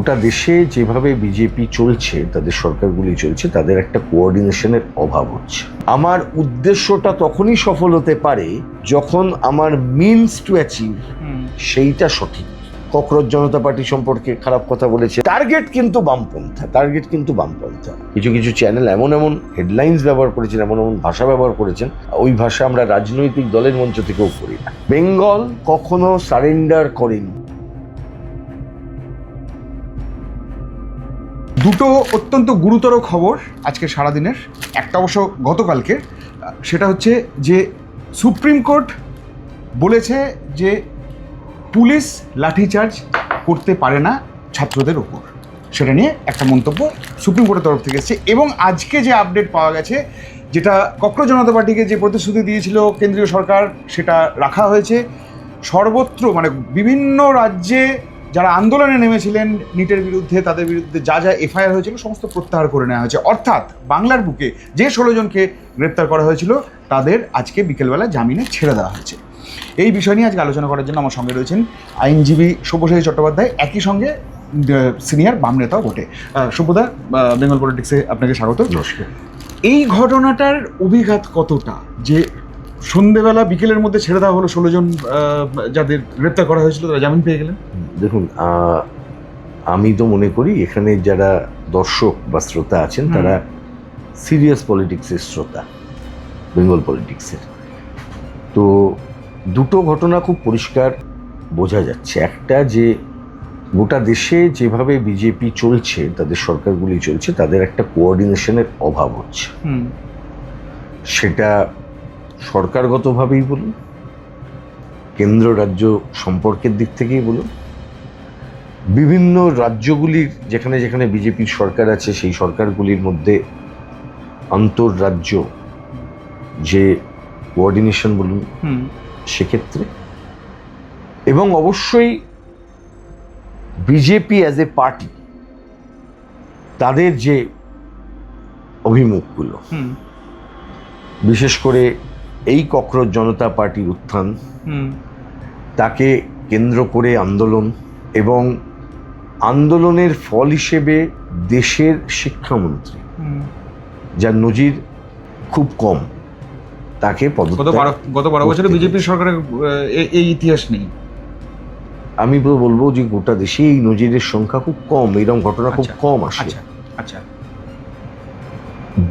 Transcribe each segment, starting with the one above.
গোটা দেশে যেভাবে বিজেপি চলছে, তাদের সরকারগুলি চলছে, তাদের একটা কোঅর্ডিনেশনের অভাব হচ্ছে। আমার উদ্দেশ্যটা তখনই সফল হতে পারে যখন আমার মিনস টু অ্যাচিভ সেইটা সঠিক। ককরোচ জনতা পার্টি সম্পর্কে খারাপ কথা বলেছে, টার্গেট কিন্তু বামপন্থা। কিছু কিছু চ্যানেল এমন এমন হেডলাইন্স ব্যবহার করেছেন, এমন এমন ভাষা ব্যবহার করেছেন, ওই ভাষা আমরা রাজনৈতিক দলের মঞ্চ থেকেও করি না। বেঙ্গল কখনো সারেন্ডার করেনি। দুটো অত্যন্ত গুরুতর খবর আজকে সারাদিনের। একটা অবশ্য গতকালকে, সেটা হচ্ছে যে সুপ্রিম কোর্ট বলেছে যে পুলিশ লাঠিচার্জ করতে পারে না ছাত্রদের ওপর। সেটা নিয়ে একটা মন্তব্য সুপ্রিম কোর্টের তরফ থেকে এসেছে। এবং আজকে যে আপডেট পাওয়া গেছে, যেটা ককরোচ জনতা পার্টিকে যে প্রতিশ্রুতি দিয়েছিল কেন্দ্রীয় সরকার, সেটা রাখা হয়েছে। সর্বত্র মানে বিভিন্ন রাজ্যে যারা আন্দোলনে নেমেছিলেন নিটের বিরুদ্ধে, তাদের বিরুদ্ধে যা যা এফআইআর হয়েছিল সমস্ত প্রত্যাহার করে নেওয়া হয়েছে। অর্থাৎ বাংলার বুকে যে 16 জনকে গ্রেপ্তার করা হয়েছিল তাদের আজকে বিকেলবেলা জামিনে ছেড়ে দেওয়া হয়েছে। এই বিষয় নিয়ে আজকে আলোচনা করার জন্য আমার সঙ্গে রয়েছেন আইনজীবী সব্যসাচী চট্টোপাধ্যায়, একই সঙ্গে সিনিয়র বাম নেতাও বটে। সব্যদা, বেঙ্গল পলিটিক্সে আপনাকে স্বাগত। নমস্কার। এই ঘটনাটার অভিঘাত কতটা, যে সন্ধ্যেবেলা বিকেলের মধ্যে ছেড়ে দেওয়া হলো 16 জন যাদের গ্রেপ্তার করা হয়েছিল, তারা জামিন পেয়ে গেলেন? দেখুন, আমি তো মনে করি এখানে যারা দর্শক বা শ্রোতা আছেন তারা সিরিয়াস পলিটিক্সের শ্রোতা, বেঙ্গল পলিটিক্সের। তো দুটো ঘটনা খুব পরিষ্কার বোঝা যাচ্ছে। একটা, যে গোটা দেশে যেভাবে বিজেপি চলছে, তাদের সরকারগুলি চলছে, তাদের একটা কোঅর্ডিনেশনের অভাব হচ্ছে। সেটা সরকারগতভাবেই বলুন, কেন্দ্র রাজ্য সম্পর্কের দিক থেকেই বলুন, বিভিন্ন রাজ্যগুলির যেখানে যেখানে বিজেপির সরকার আছে সেই সরকারগুলির মধ্যে আন্তঃরাজ্য যে কোঅর্ডিনেশন বলুন সেক্ষেত্রে, এবং অবশ্যই বিজেপি অ্যাজ এ পার্টি তাদের যে অভিমুখগুলো, বিশেষ করে এই ককরোচ জনতা পার্টির উত্থান, তাকে কেন্দ্র করে আন্দোলন, এবং আন্দোলনের ফল হিসেবে দেশের শিক্ষামন্ত্রী, যার নজির খুব কম, তাকে গত 12 বছরে বিজেপির সরকারের এই ইতিহাস নেই। আমি তো বলবো যে গোটা দেশে এই নজিরের সংখ্যা খুব কম, এরকম ঘটনা খুব কম আসে। আচ্ছা,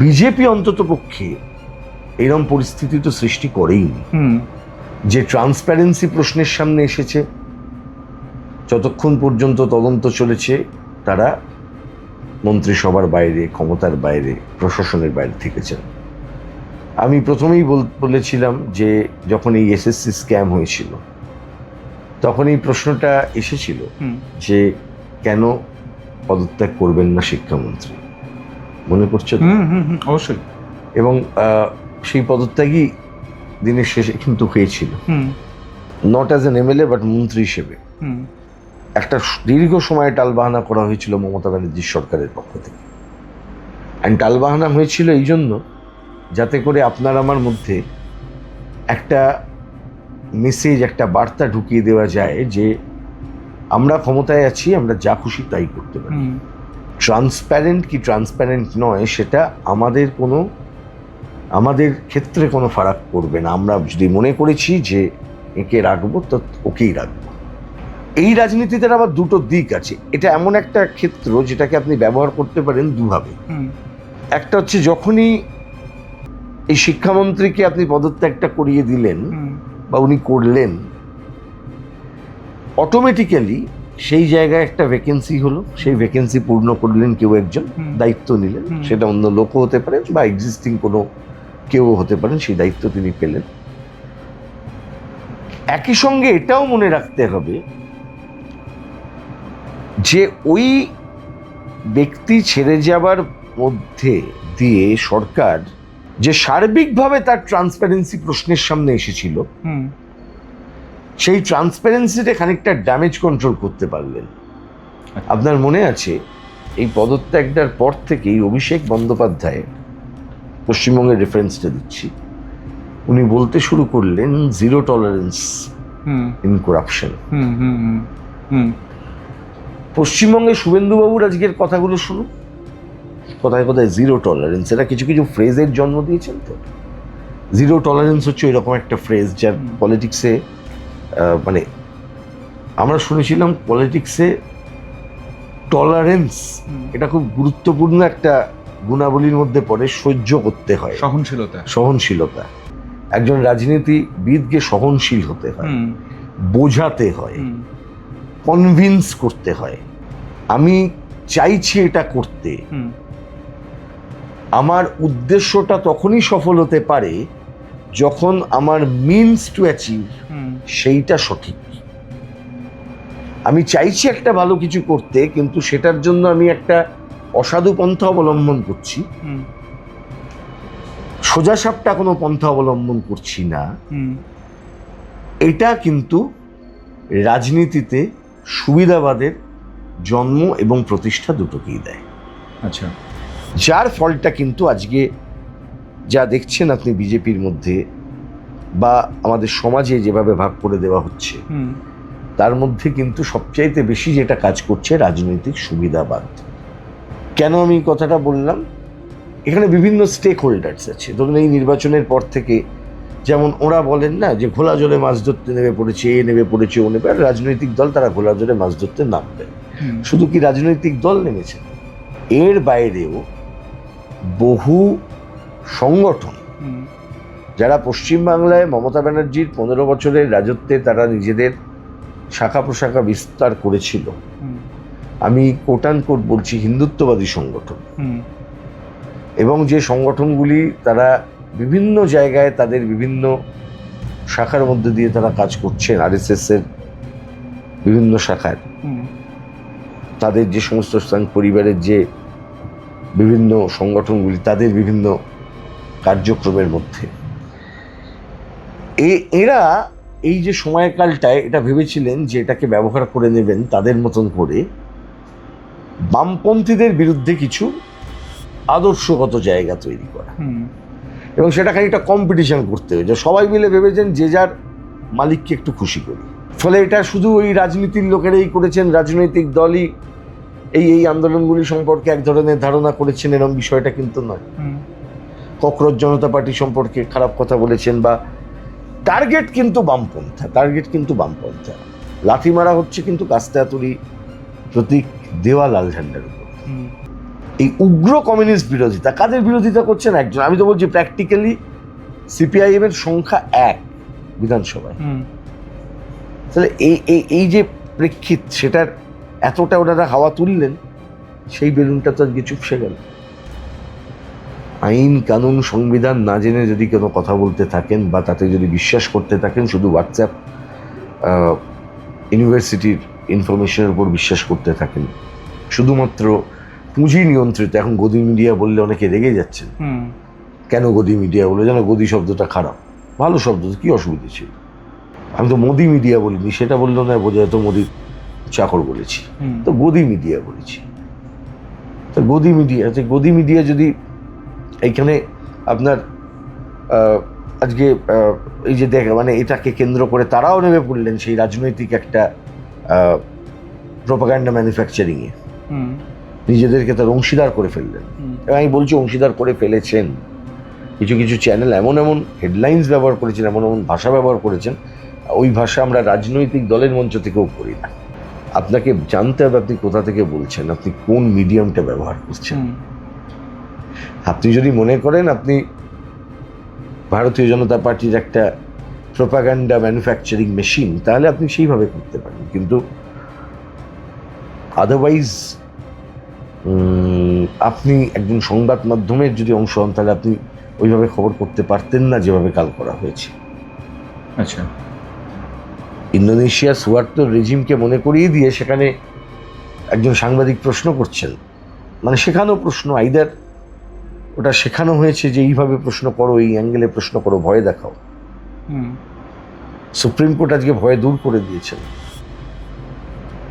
বিজেপি অন্তত পক্ষে এরকম পরিস্থিতি তো সৃষ্টি করেইনি। যে ট্রান্সপারেন্সি প্রশ্নের সামনে এসেছে, যতক্ষণ পর্যন্ত তদন্ত চলেছে তারা মন্ত্রিসভার বাইরে, ক্ষমতার বাইরে, প্রশাসনের বাইরে থেকেছেন। আমি প্রথমেই বলেছিলাম যে যখন এই এসএসসি স্ক্যাম হয়েছিল তখন এই প্রশ্নটা এসেছিল যে কেন পদত্যাগ করবেন না শিক্ষামন্ত্রী, মনে করছে? অবশ্যই। এবং সেই পদত্যাগই দিনের শেষে কিন্তু হয়েছিল, not as an MLA but মন্ত্রী হিসেবে। একটা দীর্ঘ সময় টালবাহানা করা হয়েছিল মমতা ব্যানার্জির সরকারের পক্ষ থেকে। অ্যান্ড টালবাহানা হয়েছিল এই জন্য যাতে করে আপনার আমার মধ্যে একটা মেসেজ, একটা বার্তা ঢুকিয়ে দেওয়া যায় যে আমরা ক্ষমতায় আছি, আমরা যা খুশি তাই করতে পারি। ট্রান্সপ্যারেন্ট কি ট্রান্সপ্যারেন্ট নয় সেটা আমাদের ক্ষেত্রে কোনো ফারাক করবে না। আমরা যদি মনে করেছি যে একে রাখবো তো ওকেই রাখবো। এই রাজনীতিতে আবার দুটো দিক আছে। এটা এমন একটা ক্ষেত্র যেটাকে আপনি ব্যবহার করতে পারেন দুভাবে। একটা হচ্ছে যখনই এই শিক্ষামন্ত্রীকে আপনি পদত্যাগটা করিয়ে দিলেন বা উনি করলেন, অটোমেটিক্যালি সেই জায়গায় একটা ভ্যাকেন্সি হলো, সেই ভ্যাকেন্সি পূর্ণ করলেন কেউ একজন, দায়িত্ব নিলেন, সেটা অন্য লোকও হতে পারে বা এক্সিস্টিং কোনো কেউ হতে পারেন, সেই দায়িত্ব তিনি পেলেন। একই সঙ্গে এটাও মনে রাখতে হবে যে ওই ব্যক্তি ছেড়ে যাবার মধ্যে দিয়ে সরকার যে সার্বিকভাবে তার ট্রান্সপারেন্সি প্রশ্নের সামনে এসেছিল, সেই ট্রান্সপারেন্সিটা খানিকটা ড্যামেজ কন্ট্রোল করতে পারলেন। আপনার মনে আছে এই পদত্যাগটার পর থেকেই অভিষেক বন্দ্যোপাধ্যায়, পশ্চিমবঙ্গের রেফারেন্সটা দিচ্ছি, উনি বলতে শুরু করলেন জিরো টলারেন্স ইন করাপশন। পশ্চিমবঙ্গে শুভেন্দুবাবুর আজকের কথাগুলো শুনুন, কোথায় কোথায় জিরো টলারেন্স, এটা কিছু কিছু ফ্রেজের জন্ম দিয়েছেন। তো জিরো টলারেন্স হচ্ছে এরকম একটা ফ্রেজ যার পলিটিক্সে মানে আমরা শুনেছিলাম পলিটিক্সে টলারেন্স এটা খুব গুরুত্বপূর্ণ একটা গুণাবলীর মধ্যে পড়ে। সহ্য করতে হয়, সহনশীলতা। একজন রাজনীতিবিদকে সহনশীল হতে হয়, বোঝাতে হয়, কনভিন্স করতে হয়। আমি চাইছি এটা করতে, আমার উদ্দেশ্যটা তখনই সফল হতে পারে যখন আমার মিনস টু অ্যাচিভ সেইটা সঠিক। আমি চাইছি একটা ভালো কিছু করতে, কিন্তু সেটার জন্য আমি একটা অসাধু পন্থা অবলম্বন করছি, সোজাসাপটা কোনো পন্থা অবলম্বন করছি না। এটা কিন্তু রাজনীতিতে সুবিধাবাদের জন্ম এবং প্রতিষ্ঠা দুটোকেই দেয়। আচ্ছা, যার ফলটা কিন্তু আজকে যা দেখছেন আপনি বিজেপির মধ্যে বা আমাদের সমাজে যেভাবে ভাগ করে দেওয়া হচ্ছে, তার মধ্যে কিন্তু সবচাইতে বেশি যেটা কাজ করছে রাজনৈতিক সুবিধাবাদ। কেন আমি কথাটা বললাম? এখানে বিভিন্ন স্টেক হোল্ডার্স আছে। ধরুন এই নির্বাচনের পর থেকে যেমন ওরা বলেন না যে ঘোলা জলে মাছ ধরতে নেমে পড়েছে, এ নেমে পড়েছে, ও নেমে, আর রাজনৈতিক দল তারা ঘোলা জলে মাছ ধরতে নামবে। শুধু কি রাজনৈতিক দল নেমেছে, এর বাইরেও বহু সংগঠন যারা পশ্চিমবাংলায় মমতা ব্যানার্জির 15 বছরের রাজত্বে তারা নিজেদের শাখা প্রশাখা বিস্তার করেছিল। আমি কোট অ্যান্ড কোট বলছি, হিন্দুত্ববাদী সংগঠন, এবং যে সংগঠনগুলি তারা বিভিন্ন জায়গায় তাদের বিভিন্ন শাখার মধ্যে দিয়ে তারা কাজ করছেন, আরএসএস এর বিভিন্ন শাখার, তাদের যে সমস্ত স্থান পরিবারের যে বিভিন্ন সংগঠনগুলি তাদের বিভিন্ন কার্যক্রমের মধ্যে এরা এই যে সময়কালটায় এটা ভেবেছিলেন যে এটাকে ব্যবহার করে নেবেন তাদের মতন করে বামপন্থীদের বিরুদ্ধে কিছু আদর্শগত জায়গা তৈরি করা, এবং সেটা খানিকটা কম্পিটিশন করতে হয়েছে। সবাই মিলে ভেবেছেন যে যার মালিককে একটু খুশি করি। ফলে এটা শুধু ওই রাজনীতির লোকেরাই করেছেন, রাজনৈতিক দলই এই আন্দোলনগুলি সম্পর্কে এক ধরনের ধারণা করেছেন এরকম বিষয়টা কিন্তু নয়। ককরোচ জনতা পার্টি সম্পর্কে খারাপ কথা বলেছেন, বা টার্গেট কিন্তু বামপন্থা, লাথি মারা হচ্ছে কিন্তু কাস্তাতুরি প্রতীক দেওয়া লাল ঝান্ডার উপর। এই উগ্র কমিউনিস্ট বিরোধিতা কাদের বিরোধিতা করছেন? একজন। আমি তো বলছি প্র্যাকটিক্যালি সিপিআইএম এর সংখ্যা 1 বিধানসভায়। তাহলে এই যে প্রেক্ষিত, সেটার এতটা ওনারা হাওয়া তুললেন, সেই বেলুনটা তো আজকে চুপসে গেল। আইন কানুন সংবিধান না জেনে যদি কোনো কথা বলতে থাকেন বা তাতে যদি বিশ্বাস করতে থাকেন, শুধু হোয়াটসঅ্যাপ ইউনিভার্সিটির ইনফরমেশনের উপর বিশ্বাস করতে থাকেন, শুধুমাত্র পুঁজি নিয়ন্ত্রিত। এখন গদি মিডিয়া বললে অনেকে রেগে যাচ্ছেন, কেন গদি মিডিয়া বলে? যেন গদি শব্দটা খারাপ, ভালো শব্দ, কি অসুবিধা ছিল? আমি তো মোদি মিডিয়া বলিনি, সেটা বললো না বোঝা যেত মোদির চাকর বলেছি, তো গদি মিডিয়া বলেছি। তো গদি মিডিয়া যদি এইখানে আপনার আজকে এই যে মানে এটাকে কেন্দ্র করে তারাও নেমে পড়লেন সেই রাজনৈতিক একটা প্রোপাগান্ডা ম্যানুফ্যাকচারিংয়ে, নিজেদেরকে তার অংশীদার করে ফেললেন। এবং আমি বলছি অংশীদার করে ফেলেছেন। কিছু কিছু চ্যানেল এমন হেডলাইন্স ব্যবহার করেছেন, এমন ভাষা ব্যবহার করেছেন, ওই ভাষা আমরা রাজনৈতিক দলের মঞ্চ থেকেও করি না। আপনাকে জানতে হবে আপনি কোথা থেকে বলছেন, আপনি কোন মিডিয়ামটা ব্যবহার করছেন। আপনি যদি মনে করেন আপনি ভারতীয় জনতা পার্টির একটা প্রোপাগান্ডা ম্যানুফ্যাকচারিং মেশিন, তাহলে আপনি সেইভাবে করতে পারেন, কিন্তু আদারওয়াইজ আপনি একজন সংবাদ মাধ্যমের যদি অংশ হন, তাহলে আপনি ওইভাবে খবর করতে পারতেন না যেভাবে কাল করা হয়েছে। আচ্ছা, ইন্দোনেশিয়া সুয়ার্তো রেজিমকে মনে করিয়ে দিয়ে সেখানে একজন সাংবাদিক প্রশ্ন করছেন, মানে শেখানো প্রশ্ন, আইদার ওটা শেখানো হয়েছে যে এইভাবে প্রশ্ন করো, এই অ্যাঙ্গেলে প্রশ্ন করো, ভয় দেখাও। সুপ্রিম কোর্ট আজকে ভয় দূর করে দিয়েছেন।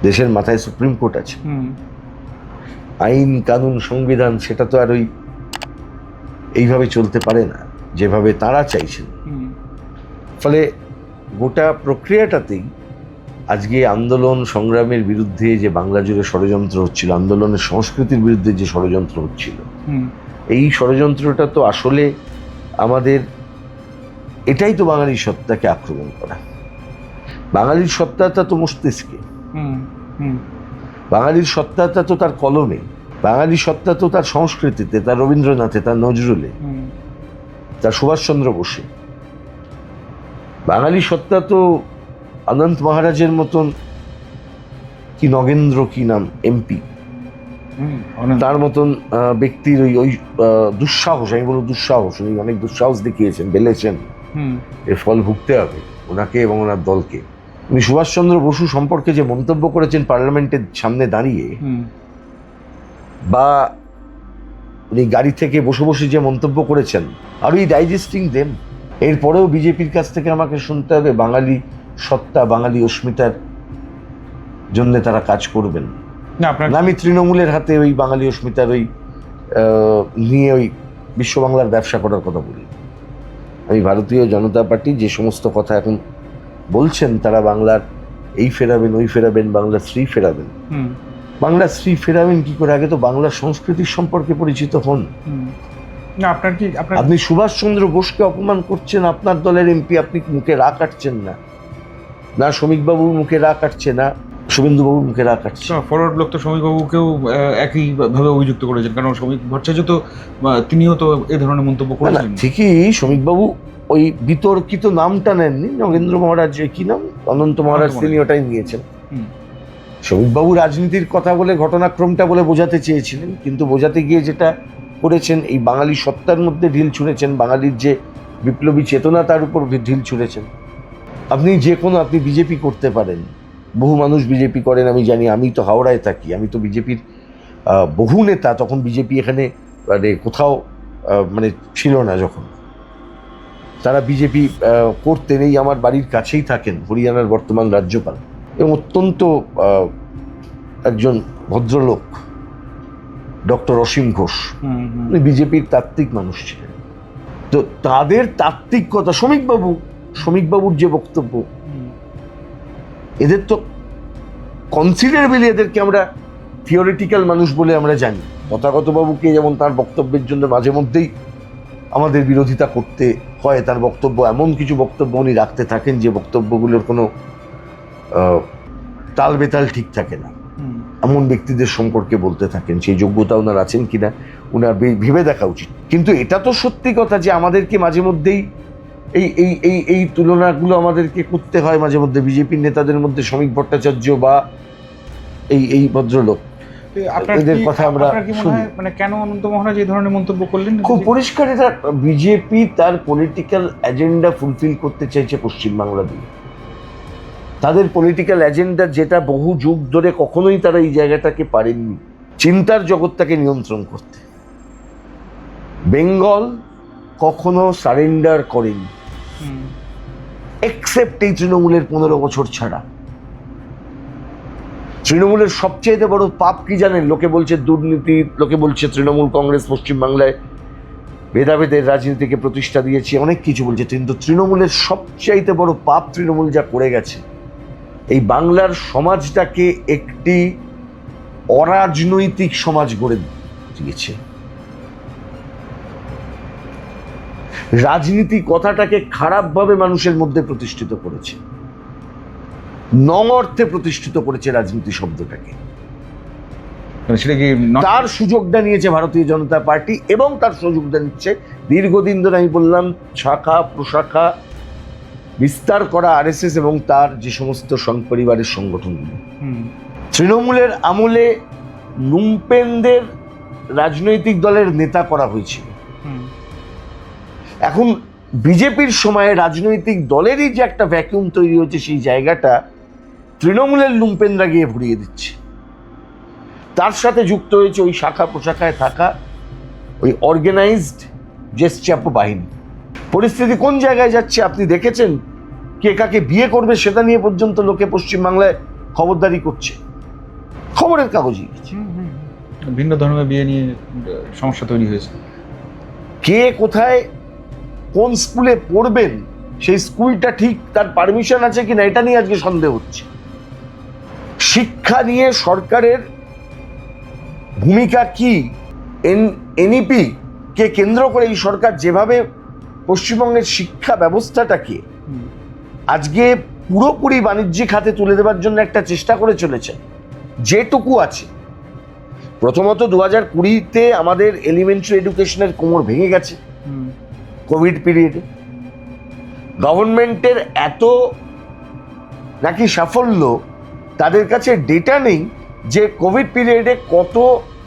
দেশের মাথায় সুপ্রিম কোর্ট আছে, আইন কানুন সংবিধান সেটা তো আর এইভাবে চলতে পারে না যেভাবে তারা চাইছেন। ফলে গোটা প্রক্রিয়াটাতেই আজকে আন্দোলন সংগ্রামের বিরুদ্ধে যে বাংলা জুড়ে ষড়যন্ত্র হচ্ছিল, আন্দোলনের সংস্কৃতির বিরুদ্ধে যে ষড়যন্ত্র হচ্ছিল, এই ষড়যন্ত্রটা তো আসলে আমাদের, এটাই তো বাঙালির সত্তাকে আক্রমণ করা। বাঙালির সত্তাটা তো মস্তিষ্কে, বাঙালির সত্তাটা তো তার কলমে, বাঙালির সত্তা তো তার সংস্কৃতিতে, তার রবীন্দ্রনাথে, তার নজরুলে, তার সুভাষচন্দ্র বোসে। বাঙালির সত্তা তো অনন্ত মহারাজের মতন, কি নগেন্দ্র কি নাম এমপি, তার মতন ব্যক্তির ওই ওই দুঃসাহস, আমি বলবো দুঃসাহস, উনি অনেক দুঃসাহস দেখিয়েছেন, বেলেছেন, এর ফল ভুগতে হবে ওনাকে এবং ওনার দলকে। উনি সুভাষচন্দ্র বসু সম্পর্কে যে মন্তব্য করেছেন পার্লামেন্টের সামনে দাঁড়িয়ে, বা উনি গাড়ি থেকে বসে বসে যে মন্তব্য করেছেন, আর ওই ডাইজেস্টিং দেম, এরপরেও বিজেপির কাছ থেকে আমাকে শুনতে হবে বাঙালি সত্তা, বাঙালি অস্মিতার জন্য তারা কাজ করবেন না। আমি তৃণমূলের হাতে ওই বাঙালি অস্মিতার ওই নিয়ে ওই বিশ্ব বাংলার ব্যবসা করার কথা বলি। আমি ভারতীয় জনতা পার্টি যে সমস্ত কথা এখন বলছেন, তারা বাংলার এই ফেরাবেন, ওই ফেরাবেন, বাংলার শ্রী ফেরাবেন, বাংলার শ্রী ফেরাবেন কি করে? আগে তো বাংলার সংস্কৃতির সম্পর্কে পরিচিত হন। আপনি সুভাষচন্দ্র বোসকে অপমান করছেন, আপনার দলের এমপি, আপনি মুখে রাগ কাটছেন না, না শ্রমিকবাবুর মুখে রাগ কাটছে, না শুভেন্দুবাবুর মুখে রাগ কাটছে। ফরওয়ার্ড ব্লক তো শ্রমিকবাবুকেও একইভাবে অভিযুক্ত করেছেন, কারণ শ্রমিক ভট্টাচার্য তো তিনিও তো এই ধরনের মন্তব্য করেছেন। ঠিকই, শ্রমিকবাবু ওই বিতর্কিত নামটা নেননি, নগেন্দ্র মহারাজ, কি নাম, অনন্ত মহারাজ, তিনি ওটাই নিয়েছেন। শ্রমিকবাবু রাজনীতির কথা বলে, ঘটনাক্রমটা বলে বোঝাতে চেয়েছিলেন, কিন্তু বোঝাতে গিয়ে যেটা করেছেন, এই বাঙালি সত্তার মধ্যে ঢিল ছুঁড়েছেন, বাঙালির যে বিপ্লবী চেতনা তার উপর ঢিল ছুঁড়েছেন। আপনি যে কোনো, আপনি বিজেপি করতে পারেন, বহু মানুষ বিজেপি করেন, আমি জানি, আমি তো হাওড়ায় থাকি, আমি তো বিজেপির বহু নেতা, তখন বিজেপি এখানে মানে কোথাও মানে ছিল না, যখন তারা বিজেপি করতেন, এই আমার বাড়ির কাছেই থাকেন হরিয়ানার বর্তমান রাজ্যপাল, এবং অত্যন্ত একজন ভদ্রলোক, ডক্টর অসীম ঘোষ, উনি বিজেপির তাত্ত্বিক মানুষ ছিলেন। তো তাদের তাত্ত্বিকতা, শ্রমিকবাবুর যে বক্তব্য, এদের তো কনসিডারেবলি, এদেরকে আমরা থিওরিটিক্যাল মানুষ বলে আমরা জানি। তথাগত বাবুকে যেমন তার বক্তব্যের জন্য মাঝে মধ্যেই আমাদের বিরোধিতা করতে হয়, তার বক্তব্য, এমন কিছু বক্তব্য উনি রাখতে থাকেন যে বক্তব্যগুলোর কোনো তাল বেতাল ঠিক থাকে না, এমন ব্যক্তিদের সম্পর্কে বলতে থাকেন, সেই যোগ্যতা ওনার আছেন কিনা ওনার ভেবে দেখা উচিত। কিন্তু এটা তো সত্যি কথা যে আমাদেরকে মাঝে মধ্যেই এই এই এই এই তুলনাগুলো আমাদেরকে করতে হয় মাঝে মধ্যে, বিজেপির নেতাদের মধ্যে শ্রমিক ভট্টাচার্য বা এই ভদ্রলোক, এদের কথা আমরা শুনি। মানে কেন অনন্ত মহারাজ এই ধরনের মন্তব্য করলেন? খুব পরিষ্কার, এটা বিজেপি তার পলিটিক্যাল এজেন্ডা ফুলফিল করতে চাইছে পশ্চিমবাংলা দিয়ে। তাদের পলিটিক্যাল এজেন্ডা, যেটা বহু যুগ ধরে কখনোই তারা এই জায়গাটাকে পারেননি, চিন্তার জগৎটাকে নিয়ন্ত্রণ করতে। বেঙ্গল কখনো সারেন্ডার করেনি, এক্সেপ্ট এই তৃণমূলের 15 বছর ছাড়া। তৃণমূলের সবচেয়ে বড় পাপ কি জানেন? লোকে বলছে দুর্নীতি, লোকে বলছে তৃণমূল কংগ্রেস পশ্চিমবাংলায় ভেদাভেদের রাজনীতিকে প্রতিষ্ঠা দিয়েছে, অনেক কিছু বলছে, কিন্তু তৃণমূলের সবচাইতে বড় পাপ তৃণমূল যা করে গেছে, এই বাংলার সমাজটাকে একটি অরাজনৈতিক সমাজ গড়ে দিয়েছে। রাজনীতি কথাটাকে খারাপভাবে মানুষের মধ্যে প্রতিষ্ঠিত করেছে, অর্থে প্রতিষ্ঠিত করেছে রাজনীতি শব্দটাকে। তার সুযোগটা নিয়েছে ভারতীয় জনতা পার্টি, এবং তার সুযোগটা নিচ্ছে দীর্ঘদিন ধরে, আমি বললাম, শাখা প্রশাখা বিস্তার করা আরএসএস এবং তার যে সমস্ত সংপরিবারের সংগঠনগুলো। তৃণমূলের আমলে লুম্পেনদের রাজনৈতিক দলের নেতা করা হয়েছিল। এখন বিজেপির সময়ে রাজনৈতিক দলেরই যে একটা ভ্যাকুয়াম তৈরি হয়েছে, সেই জায়গাটা তৃণমূলের লুম্পেনরা গিয়ে ভরিয়ে দিচ্ছে। তার সাথে যুক্ত হয়েছে ওই শাখা প্রশাখায় থাকা ওই অর্গানাইজড জেসচাপ বাহিনী। পরিস্থিতি কোন জায়গায় যাচ্ছে আপনি দেখেছেন? কে কাকে বিয়ে করবে সেটা নিয়ে পর্যন্ত লোকে পশ্চিমবাংলায় খবরদারি করছে, খবরের কাগজে ভিন্ন ধর্মের বিয়ে নিয়ে সমস্যা তৈরি হয়েছে। কে কোথায় কোন স্কুলে পড়বেন, সেই স্কুলটা ঠিক তার পারমিশন আছে কিনা, এটা নিয়ে আজকে সন্দেহ হচ্ছে। শিক্ষা নিয়ে সরকারের ভূমিকা কি, এনইপি কে কেন্দ্র করে এই সরকার যেভাবে পশ্চিমবঙ্গের শিক্ষা ব্যবস্থাটাকে আজকে পুরোপুরি বাণিজ্যিক হাতে তুলে দেওয়ার জন্য একটা চেষ্টা করে চলেছে, যেটুকু আছে। প্রথমত 2020-তে আমাদের এলিমেন্টারি এডুকেশনের কোমর ভেঙে গেছে কোভিড পিরিয়ডে। গভর্নমেন্টের এত নাকি সাফল্য, তাদের কাছে ডেটা নেই যে কোভিড পিরিয়ডে কত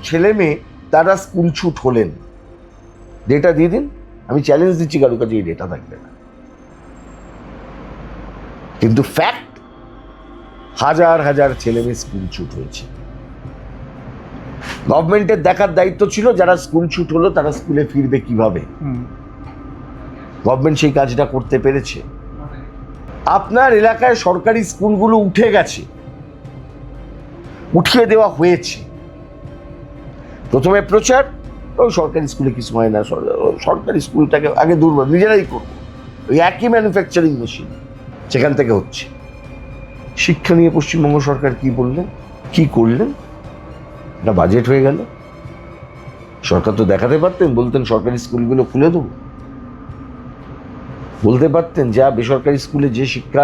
ছেলে মেয়ে তারা স্কুল ছুট হলেন। ডেটা দিয়ে দিন, আমি চ্যালেঞ্জ দিচ্ছি কারোর কাছে এই ডেটা থাকবে না। কিন্তু ফ্যাক্ট, হাজার হাজার ছেলে মেয়ে স্কুল ছুট হয়েছে। গভর্নমেন্টের দেখার দায়িত্ব ছিল যারা স্কুল ছুট হলো তারা স্কুলে ফিরবে কিভাবে। গভর্নমেন্ট সেই কাজটা করতে পেরেছে। আপনার এলাকায় সরকারি স্কুলগুলো উঠে গেছে, উঠিয়ে দেওয়া হয়েছে। প্রথমে প্রচার, ওই সরকারি স্কুলে কিছু হয় না, সরকারি স্কুলটাকে আগে দুর্বল, নিজেরাই করবো, ওই একই ম্যানুফ্যাকচারিং মেশিন, সেখান থেকে হচ্ছে। শিক্ষা নিয়ে পশ্চিমবঙ্গ সরকার কি বললেন, কি করলেন? এটা বাজেট হয়ে গেল। সরকার তো দেখাতে পারতেন, বলতেন সরকারি স্কুলগুলো খুলে দেবো, বলতে পারতেন যা বেসরকারি স্কুলে যে শিক্ষা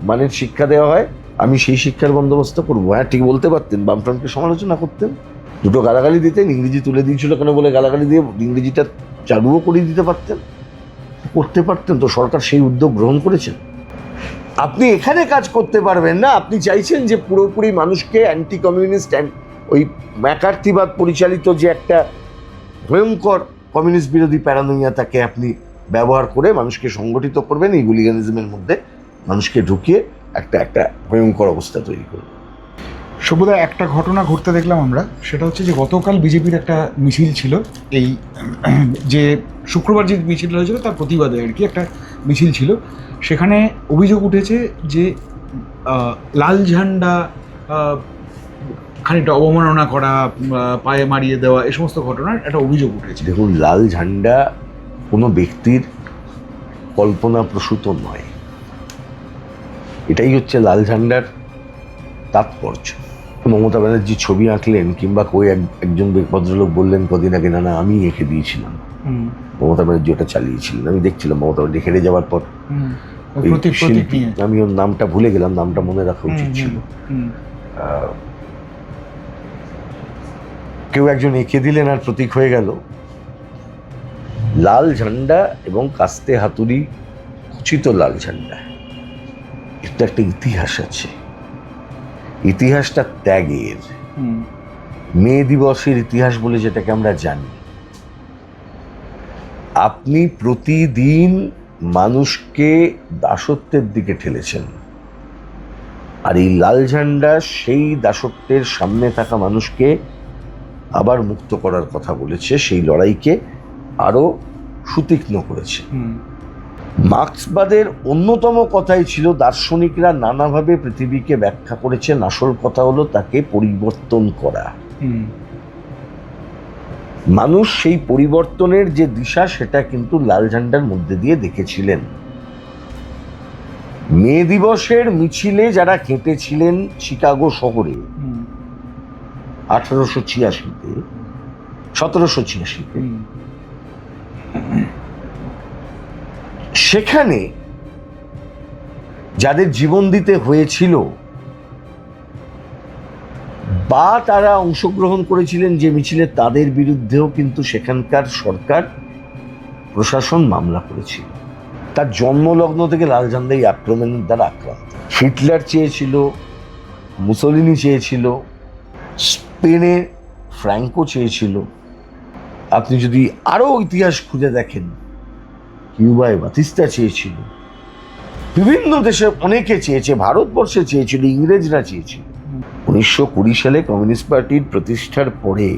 মানের শিক্ষা দেওয়া হয় আমি সেই শিক্ষার বন্দোবস্ত করবো। হ্যাঁ, ঠিক বলতে পারতেন, বামফ্রন্টকে সমালোচনা করতেন, দুটো গালাগালি দিতেন, ইংরেজি তুলে দিয়েছিল কেন বলে গালাগালি দিয়ে ইংরেজিটা চালুও করে দিতে পারতেন, করতে পারতেন। তো সরকার সেই উদ্যোগ গ্রহণ করেছেন। আপনি এখানে কাজ করতে পারবেন না। আপনি চাইছেন যে পুরোপুরি মানুষকে অ্যান্টি কমিউনিস্ট, ওই ম্যাকার্থিবাদ পরিচালিত যে একটা ভয়ঙ্কর কমিউনিস্ট বিরোধী প্যারানোইয়া, তাকে আপনি ব্যবহার করে মানুষকে সংগঠিত করবেন, এই গুলিগানিজমের মধ্যে মানুষকে ঢুকিয়ে একটা ভয়ঙ্কর অবস্থা তৈরি করবেন। সর্বদা একটা ঘটনা ঘটতে দেখলাম আমরা, সেটা হচ্ছে যে গতকাল বিজেপির একটা মিছিল ছিল, এই যে শুক্রবার যে মিছিলটা হয়েছিল তার প্রতিবাদে আর কি একটা মিছিল ছিল। সেখানে অভিযোগ উঠেছে যে লাল ঝান্ডা খানিকটা অবমাননা করা, পায়ে মারিয়ে দেওয়া, এই সমস্ত ঘটনার একটা অভিযোগ উঠেছে। দেখুন, লাল ঝান্ডা কোনো ব্যক্তির কল্পনাপ্রসূত নয়, এটাই হচ্ছে লাল ঝান্ডার তাৎপর্য। মমতা ব্যানার্জি ছবি আঁকলেন কিংবা একজন ভদ্রলোক বললেন কদিন আগে, না আমি এঁকে দিয়েছিলাম, মমতা ব্যানার্জি ওটা চালিয়েছিলেন। আমি দেখছিলাম মমতা ব্যানার্জি হেরে যাওয়ার পর শিল্পী, আমি ওর নামটা ভুলে গেলাম, নামটা মনে রাখা উচিত ছিল, কেউ একজন এঁকে দিলেন আর প্রতীক হয়ে গেল। লাল ঝান্ডা এবং কাস্তে হাতুড়ি খচিত লাল ঝান্ডা, এটা একটা ইতিহাস আছে। ইতিহাসটা ত্যাগের, মে দিবসের ইতিহাস বলে যেটাকে আমরা জানি। আপনি প্রতিদিন মানুষকে দাসত্বের দিকে ঠেলেছেন, আর এই লাল ঝান্ডা সেই দাসত্বের সামনে থাকা মানুষকে আবার মুক্ত করার কথা বলেছে, সেই লড়াইকে আরো সুতীক্ষ্ণ করেছে। মার্ক্সবাদের অন্যতম কথাই ছিল, দার্শনিকরা নানাভাবে পৃথিবীকে ব্যাখ্যা করেছেন, আসল কথা হলো তাকে পরিবর্তন করা। মানুষ সেই পরিবর্তনের যে দিশা সেটা কিন্তু লাল ঝান্ডার মধ্যে দিয়ে দেখেছিলেন। মে দিবসের মিছিলে যারা কেটেছিলেন শিকাগো শহরে 1886-তে, 1786-তে, সেখানে যাদের জীবন দিতে হয়েছিল বা তারা অংশগ্রহণ করেছিলেন যে মিছিলে, তাদের বিরুদ্ধেও কিন্তু সেখানকার সরকার প্রশাসন মামলা করেছিল। তার জন্মলগ্ন থেকে লাল ঝান্ডাই আক্রমণের দ্বারা আক্রান্ত। হিটলার চেয়েছিল, মুসোলিনি চেয়েছিল, স্পেনে ফ্র্যাঙ্কো চেয়েছিল। আপনি যদি আরো ইতিহাস খুঁজে দেখেন, কিউবায় বাতিস্তা চেয়েছিল, বিভিন্ন দেশে অনেকে চেয়েছে, ভারতবর্ষে চেয়েছিল, ইংরেজরা চেয়েছিল। 1920 সালে কমিউনিস্ট পার্টির প্রতিষ্ঠার পরে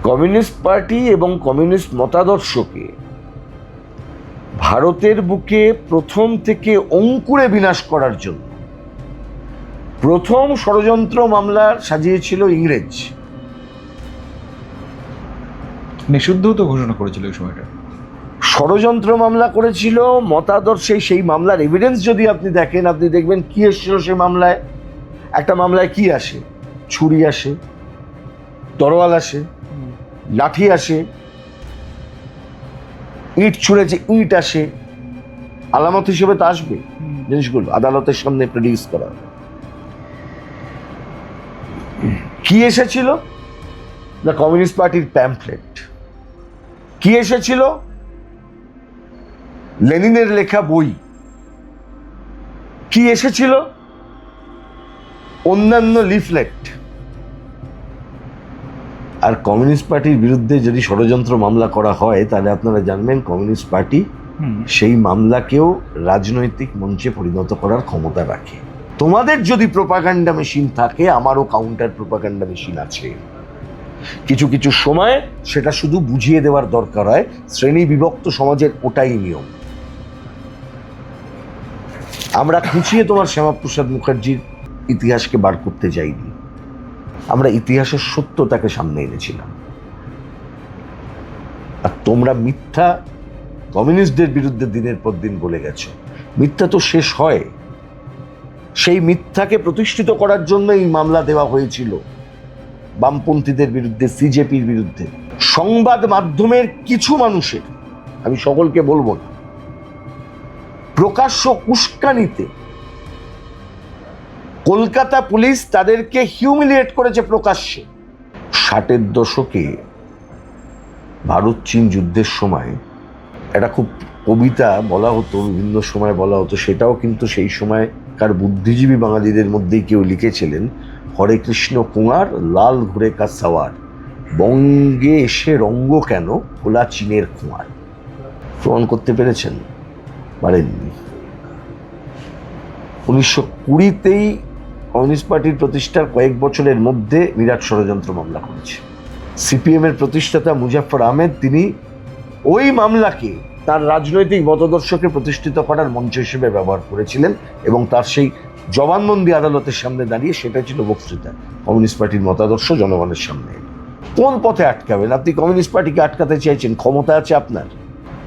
কমিউনিস্ট পার্টি এবং কমিউনিস্ট মতাদর্শকে ভারতের বুকে প্রথম থেকে অঙ্কুরে বিনাশ করার জন্য প্রথম ষড়যন্ত্র মামলা সাজিয়েছিল ইংরেজ। নিষিদ্ধ তো ঘোষণা করেছিল এই সময়টা। ষড়যন্ত্র মামলা করেছিল মতাদর্শে। সেই মামলার এভিডেন্স যদি আপনি দেখেন, আপনি দেখবেন কি এসেছিল সেই মামলায়। একটা মামলায় কি আসে? ছুরি আসে, তরোয়াল আসে, লাঠি আসে, ইট ছুঁড়েছে ইট আসে। আলামত হিসেবে তো আসবে জিনিসগুলো, আদালতের সামনে প্রডিউস করা হবে। কি এসেছিল? দ্য কমিউনিস্ট পার্টির প্যাম্পলেট। কি এসেছিল? লেনিনের লেখা বই। কি এসেছিল? অন্যান্য লিফলেট। আর কমিউনিস্ট পার্টির বিরুদ্ধে যদি ষড়যন্ত্র মামলা করা হয়, তাহলে আপনারা জানবেন কমিউনিস্ট পার্টি সেই মামলাকেও রাজনৈতিক মঞ্চে পরিণত করার ক্ষমতা রাখে। তোমাদের যদি প্রোপাগান্ডা মেশিন থাকে, আমারও কাউন্টার প্রোপাগান্ডা মেশিন আছে। কিছু কিছু সময় সেটা শুধু বুঝিয়ে দেওয়ার দরকার হয়। শ্রেণী বিভক্ত সমাজের ওটাই নিয়ম। আমরা খুঁচিয়ে তোমার শ্যামাপ্রসাদ মুখার্জির ইতিহাসকে বার করতে যাইনি, আমরা ইতিহাসের সত্যতাকে সামনে এনেছিলাম। আর তোমরা মিথ্যা কমিউনিস্টদের বিরুদ্ধে দিনের পর দিন বলে গেছো। মিথ্যা তো শেষ হয়। সেই মিথ্যাকে প্রতিষ্ঠিত করার জন্য এই মামলা দেওয়া হয়েছিল বামপন্থীদের বিরুদ্ধে, সিজেপির বিরুদ্ধে। সংবাদ মাধ্যমের কিছু মানুষের, আমি সকলকে বলবো না, প্রকাশ্য উস্কানিতে কলকাতা পুলিশ তাদেরকে হিউমিলিয়েট করেছে প্রকাশ্যে। 60-এর দশকে ভারত চীন যুদ্ধের সময় একটা খুব কবিতা বলা হতো, বিভিন্ন সময় বলা হতো, সেটাও কিন্তু সেই সময়কার বুদ্ধিজীবী বাঙালিদের মধ্যেই কেউ লিখেছিলেন, হরে কৃষ্ণ কুমার লাল ঘুরে কা সাওয়ার, বঙ্গে এসে রঙ্গ কেন খোলা চীনের কুমার। প্রমাণ করতে পেরেছেন? পারেননি। 1920-তেই কমিউনিস্ট পার্টির প্রতিষ্ঠার কয়েক বছরের মধ্যে বিরাট ষড়যন্ত্র মামলা করেছে। সিপিএম এর প্রতিষ্ঠাতা মুজাফফর আহমেদ, তিনি ওই মামলাকে তার রাজনৈতিক মতাদর্শকে প্রতিষ্ঠিত করার মঞ্চ হিসেবে ব্যবহার করেছিলেন, এবং তার সেই জবানবন্দি আদালতের সামনে দাঁড়িয়ে সেটা ছিল বক্তৃতা। কমিউনিস্ট পার্টির মতাদর্শ জনগণের সামনে। কোন পথে আটকাবেন? আপনি কমিউনিস্ট পার্টিকে আটকাতে চাইছেন, ক্ষমতা আছে আপনার।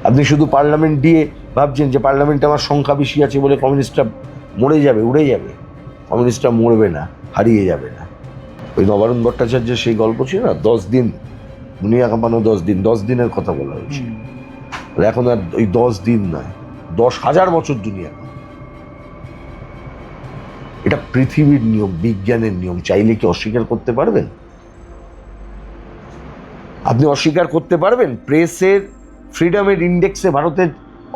আপনি শুধু পার্লামেন্ট দিয়ে ভাবছেন যে পার্লামেন্টে আমার সংখ্যা বেশি আছে বলে কমিউনিস্টরা মরে যাবে, উড়ে যাবে। কমিউনিস্টরা মরবে না, হারিয়ে যাবে না। ওই নবারুণ ভট্টাচার্যের সেই গল্প ছিল না, 10 দিন দুনিয়া কাঁপানো, 10 দিন, 10 দিনের কথা বলা হয়েছে। এখন আর ওই 10 দিন নয়, 10,000 বছর দুনিয়া। এটা পৃথিবীর নিয়ম, বিজ্ঞানের নিয়ম। চাইলে কি অস্বীকার করতে পারবেন? আপনি অস্বীকার করতে পারবেন? প্রেসের ফ্রিডমের ইন্ডেক্সে ভারতের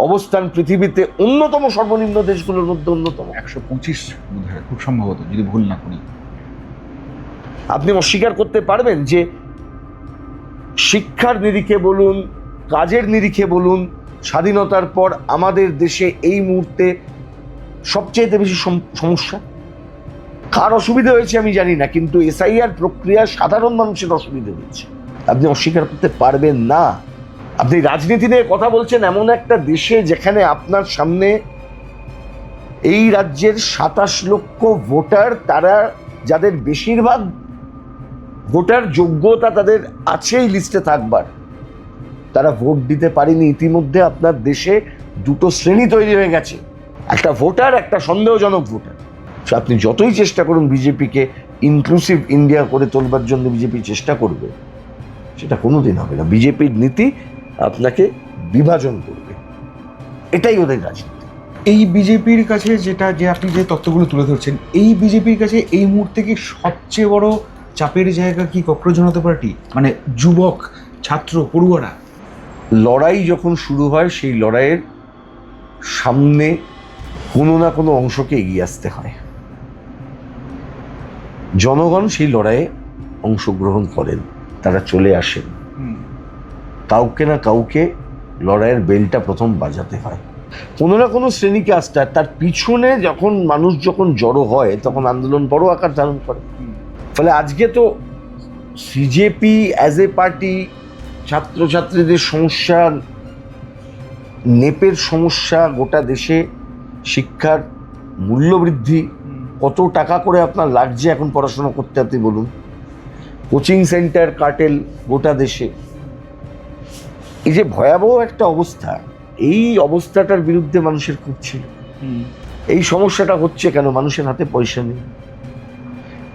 অবস্থান পৃথিবীতে অন্যতম সর্বনিম্ন দেশগুলোর মধ্যে অন্যতম, 125 বোধহয়, খুব সম্ভবত, যদি ভুল না করি। আপনি অস্বীকার করতে পারবেন যে শিক্ষার নিরিখে বলুন, কাজের নিরিখে বলুন, স্বাধীনতার পর আমাদের দেশে এই মুহূর্তে সবচেয়ে বেশি সমস্যা কার অসুবিধা হয়েছে আমি জানি না, কিন্তু এসআইআর প্রক্রিয়া সাধারণ মানুষের অসুবিধা হয়েছে। আপনি অস্বীকার করতে পারবেন না। আপনি রাজনীতি নিয়ে কথা বলছেন এমন একটা দেশে যেখানে আপনার সামনে এই রাজ্যের 27 লক্ষ ভোটার, তারা যাদের বেশিরভাগ ভোটার যোগ্যতা তাদের আছে এই লিস্টে থাকবার, তারা ভোট দিতে পারেনি। ইতিমধ্যে আপনার দেশে দুটো শ্রেণী তৈরি হয়ে গেছে, একটা ভোটার, একটা সন্দেহজনক ভোটার। আপনি যতই চেষ্টা করুন বিজেপিকে ইনক্লুসিভ ইন্ডিয়া করে তোলবার জন্য, বিজেপি চেষ্টা করবে, সেটা কোনোদিন হবে না। বিজেপির নীতি আপনাকে বিভাজন করবে, এটাই ওদের রাজনীতি। এই বিজেপির কাছে যে আপনি যে তথ্যগুলো তুলে ধরছেন, এই বিজেপির কাছে এই মুহূর্তে কি সবচেয়ে বড় চাপের জায়গা কি কক্রোচ জনতা পার্টি, মানে যুবক, ছাত্র, পড়ুয়ারা? লড়াই যখন শুরু হয়, সেই লড়াইয়ের সামনে কোনো না কোনো অংশকে এগিয়ে আসতে হয়। জনগণ সেই লড়াইয়ে অংশগ্রহণ করেন, তারা চলে আসেন। কাউকে না কাউকে লড়াইয়ের বেলটা প্রথম বাজাতে হয়, কোনো না কোনো শ্রেণীকে আসতে হয়। তার পিছনে যখন মানুষ যখন জড়ো হয়, তখন আন্দোলন বড় আকার ধারণ করে। ফলে আজকে তো সিজেপি অ্যাজ এ পার্টি, ছাত্রছাত্রীদের সমস্যা, নেপের সমস্যা, গোটা দেশে শিক্ষার মূল্যবৃদ্ধি, কত টাকা করে আপনার লাগছে এখন পড়াশোনা করতে, আপনি বলুন। কোচিং সেন্টার কার্টেল গোটা দেশে, এই যে ভয়াবহ একটা অবস্থা, এই অবস্থাটার বিরুদ্ধে মানুষের খুব ছিল। এই সমস্যাটা হচ্ছে কেন? মানুষের হাতে পয়সা নেই।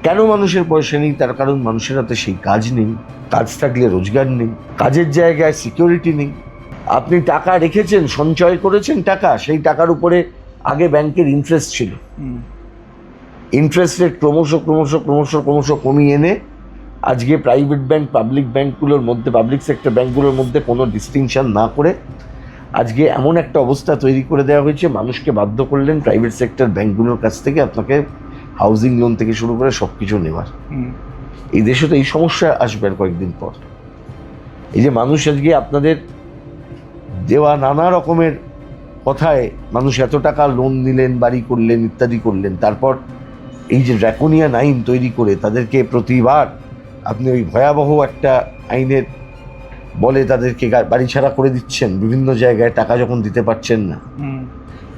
কেন মানুষের পয়সা নেই? তার কারণ মানুষের হাতে সেই কাজ নেই। কাজ থাকলে রোজগার নেই, কাজের জায়গায় সিকিউরিটি নেই। আপনি টাকা রেখেছেন, সঞ্চয় করেছেন টাকা, সেই টাকার উপরে আগে ব্যাংকের ইন্টারেস্ট ছিল। ইন্টারেস্ট রেট ক্রমশ ক্রমশ ক্রমশ ক্রমশ কমিয়ে এনে আজকে প্রাইভেট ব্যাংক, পাবলিক ব্যাংকগুলোর মধ্যে, পাবলিক সেক্টর ব্যাংকগুলোর মধ্যে কোনো ডিস্টিংশন না করে আজকে এমন একটা অবস্থা তৈরি করে দেওয়া হয়েছে, মানুষকে বাধ্য করলেন প্রাইভেট সেক্টর ব্যাংকগুলোর কাছ থেকে আপনাকে হাউজিং লোন থেকে শুরু করে সব কিছু নেওয়ার। এই দেশে তো এই সমস্যা আসবে আর কয়েকদিন পর। এই যে মানুষ আজকে আপনাদের দেওয়া নানা রকমের কথায় মানুষ এত টাকা লোন নিলেন, বাড়ি করলেন, ইত্যাদি করলেন, তারপর এই যে ড্রাকোনিয়ান আইন তৈরি করে তাদেরকে প্রতিবার আপনি ওই ভয়াবহ একটা আইনের বলে তাদেরকে বাড়ি ছাড়া করে দিচ্ছেন বিভিন্ন জায়গায়, টাকা যখন দিতে পারছেন না।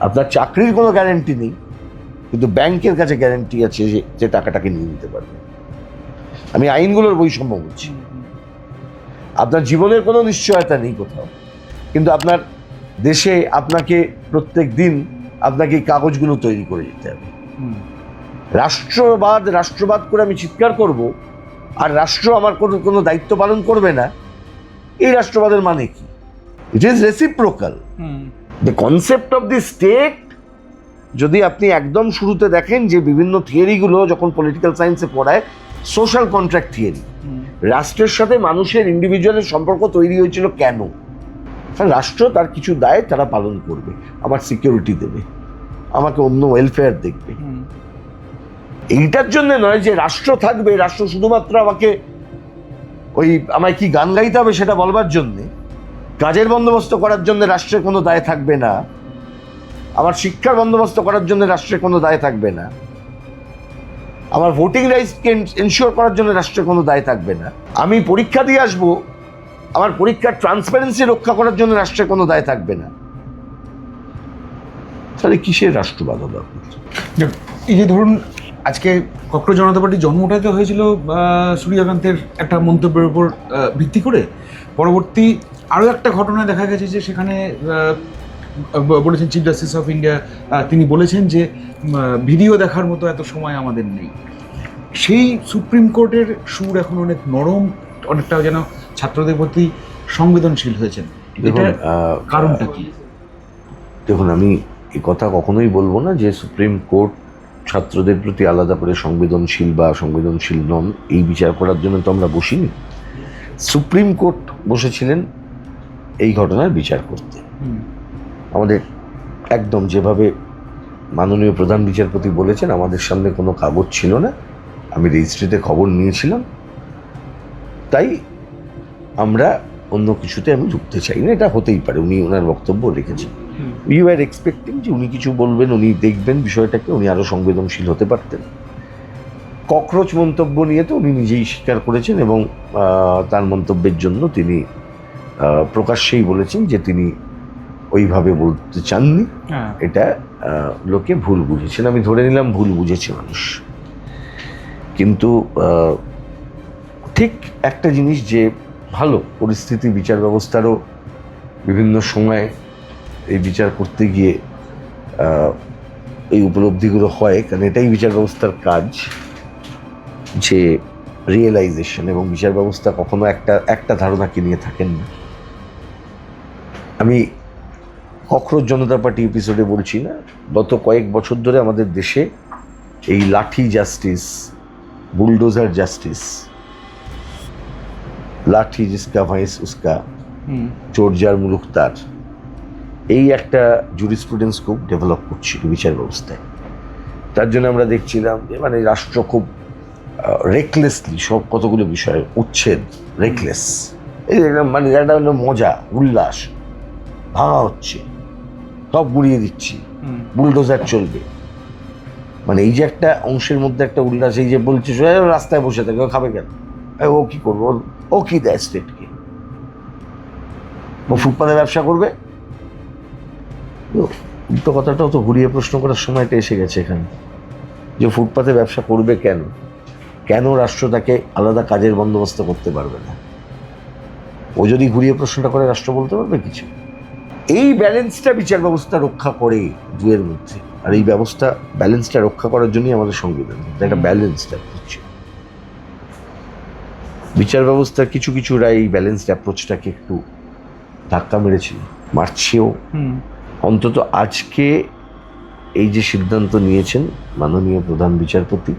আপনার চাকরির কোনো গ্যারেন্টি নেই, কিন্তু ব্যাংকের কাছে গ্যারেন্টি আছে যে টাকাটাকে নিয়ে নিতে পারবে। আমি আইনগুলোর বৈষম্য বলছি। আপনার জীবনের কোনো নিশ্চয়তা নেই কোথাও, কিন্তু আপনার দেশে আপনাকে প্রত্যেক দিন আপনাকে এই কাগজগুলো তৈরি করে দিতে হবে। রাষ্ট্রবাদ করে আমি চিৎকার করব, আর রাষ্ট্র আমার কোনো দায়িত্ব পালন করবে না, এই রাষ্ট্রবাদের মানে কি? It is reciprocal. The concept of the state যদি আপনি একদম শুরুতে দেখেন, যে বিভিন্ন থিওরিগুলো যখন পলিটিক্যাল সায়েন্সে পড়ায়, সোশ্যাল কন্ট্রাক্ট থিওরি, রাষ্ট্রের সাথে মানুষের ইন্ডিভিজুয়ালের সম্পর্ক তৈরি হয়েছিল কেন? কারণ রাষ্ট্র তার কিছু দায় তারা পালন করবে, আমার সিকিউরিটি দেবে, আমাকে অন্য ওয়েলফেয়ার দেখবে। এইটার জন্য নয় যে রাষ্ট্র থাকবে, রাষ্ট্র শুধুমাত্র আমাকে আমায় কি গান গাইতে হবে সেটা বলবার জন্যে, কাজের বন্দোবস্ত করার জন্য রাষ্ট্রের কোনো দায় থাকবে না, আমার শিক্ষার বন্দোবস্ত করার জন্য রাষ্ট্রের কোনো দায় থাকবে না, আমার ভোটিং রাইটসকে এনশিওর করার জন্য রাষ্ট্রের কোনো দায় থাকবে না, আমি পরীক্ষা দিয়ে আসবো, আমার পরীক্ষার ট্রান্সপারেন্সি রক্ষা করার জন্য রাষ্ট্রের কোনো দায় থাকবে না। তাহলে কিসের রাষ্ট্রবাদ হবে? এই যে ধরুন আজকে ককরোচ জনতা পার্টির জন্মটাই তো হয়েছিল সূর্যকান্তের একটা মন্তব্যের উপর ভিত্তি করে। পরবর্তী আরও একটা ঘটনায় দেখা গেছে যে সেখানে বলেছেন চিফ জাস্টিস অফ ইন্ডিয়া, তিনি বলেছেন যে ভিডিও দেখার মতো এত সময় আমাদের নেই। সেই সুপ্রিম কোর্টের সুর এখন অনেক নরম, অনেকটা যেন ছাত্রদের প্রতি সংবেদনশীল হয়েছেন। এটার কারণটা কি? দেখুন, আমি এই কথা কখনোই বলবো না যে সুপ্রিম কোর্ট ছাত্রদের প্রতি আলাদা করে সংবেদনশীল বা সংবেদনশীল নন। এই বিচার করার জন্য তো আমরা বসিনি। সুপ্রিম কোর্ট বসেছিলেন এই ঘটনার বিচার করতে। আমাদের একদম যেভাবে মাননীয় প্রধান বিচারপতি বলেছেন, আমাদের সামনে কোনো কাগজ ছিল না, আমি রেজিস্ট্রিতে খবর নিয়েছিলাম, তাই আমরা অন্য কিছুতে আমি ঢুকতে চাই না। এটা হতেই পারে, উনি ওনার বক্তব্য রেখেছেন। উই আর এক্সপেক্টিং যে উনি কিছু বলবেন, উনি দেখবেন বিষয়টাকে, উনি আরও সংবেদনশীল হতে পারতেন। ককরোচ মন্তব্য নিয়ে তো উনি নিজেই স্বীকার করেছেন, এবং তার মন্তব্যের জন্য তিনি প্রকাশ্যেই বলেছেন যে তিনি ওইভাবে বলতে চাননি, এটা লোকে ভুল বুঝেছেন। আমি ধরে নিলাম ভুল বুঝেছে মানুষ। কিন্তু ঠিক একটা জিনিস যে ভালো পরিস্থিতি বিচার ব্যবস্থারও বিভিন্ন সময় এই বিচার করতে গিয়ে এই উপলব্ধিগুলো হয়, কারণ এটাই বিচার ব্যবস্থার কাজ, যে রিয়েলাইজেশন। এবং বিচার ব্যবস্থা কখনো একটা ধারণাকে নিয়ে থাকেন না। আমি ককরোচ জনতা পার্টি এপিসোডে বলছি না, গত কয়েক বছর ধরে আমাদের দেশে এই লাঠি জাস্টিস, বুলডোজার জাস্টিস, লাঠি জিসকা ভাইস উস্কা, চোর যার মুলুক তার, এই একটা জুরিসপ্রুডেন্স খুব ডেভেলপ করছিল বিচার ব্যবস্থায়। তার জন্য আমরা দেখছিলাম যে মানে রাষ্ট্র খুব রেকলেসলি সব কতগুলো বিষয় উচ্ছেদ, রেকলেস, এই মানে একটা মজা, উল্লাস, ভাঙা হচ্ছে, সব গুড়িয়ে দিচ্ছি, বুলডোজার চলবে, মানে এই যে একটা অংশের মধ্যে একটা উল্লাস। এই যে বলছে রাস্তায় বসে থাকে, ও খাবে কেন, ও কি করবো, ও কি দেয় স্টেটকে, ও ফুটপাতে ব্যবসা করবে। তো কথাটাও তো ঘুরিয়ে প্রশ্ন করার সময়টা এসে গেছে এখানে, যে ফুটপাতে ব্যবসা করবে কেন, কেন রাষ্ট্র তাকে আলাদা কাজের বন্দোবস্ত করতে পারবে না? ও যদি ঘুরিয়ে প্রশ্নটা করে রাষ্ট্র বলতে পারবে কিছু? এই ব্যালেন্সটা বিচার ব্যবস্থা রক্ষা করে দুয়ের মধ্যে, আর এই ব্যালেন্সটা রক্ষা করার জন্যই আমাদের সংবিধান, একটা ব্যালেন্সড অ্যাপ্রোচ। বিচার ব্যবস্থার কিছু কিছু রায় এই ব্যালেন্সড অ্যাপ্রোচটাকে একটু ধাক্কা মেরেছিল, মারছেও। অন্তত আজকে এই যে সিদ্ধান্ত নিয়েছেন মাননীয় প্রধান বিচারপতি,